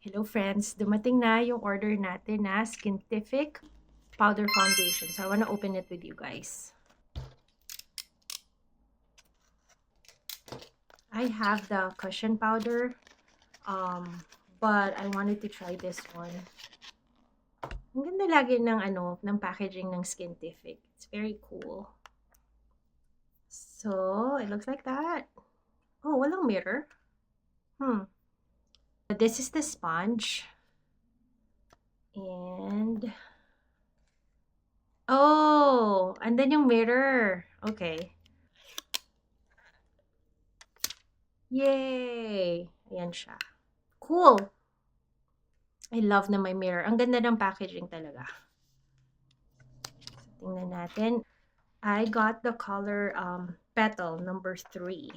Hello friends, dumating na yung order natin na Skintific Powder Foundation. So I wanna open it with you guys. I have the cushion powder, but I wanted to try this one. Ang ganda lagi ng packaging ng Skintific. It's very cool. So, it looks like that. Oh, walang mirror. This is the sponge. And then yung mirror. Okay. Yay! Ayan siya. Cool! I love na may mirror. Ang ganda ng packaging talaga. So, tingnan natin. I got the color Petal number 3.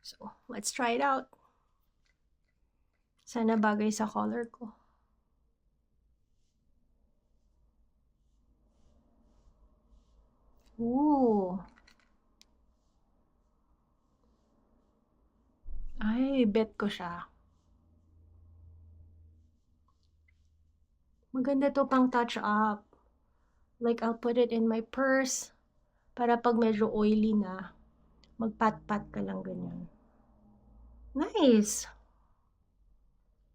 So, let's try it out. Sana bagay sa color ko. Ooh! Ay, bet ko siya. Maganda to pang touch up. Like, I'll put it in my purse para pag medyo oily na, magpat-pat ka lang ganyan. Nice!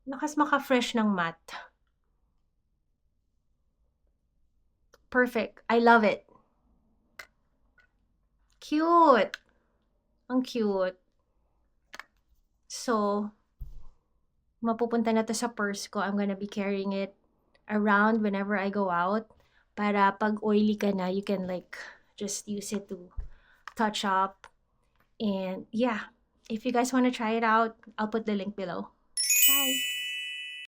Lakas maka-fresh ng matte. Perfect. I love it. Cute! Ang cute. So, mapupunta na to sa purse ko. I'm gonna be carrying it around whenever I go out. Para pag oily ka na, you can like just use it to touch up. And yeah, if you guys want to try it out, I'll put the link below.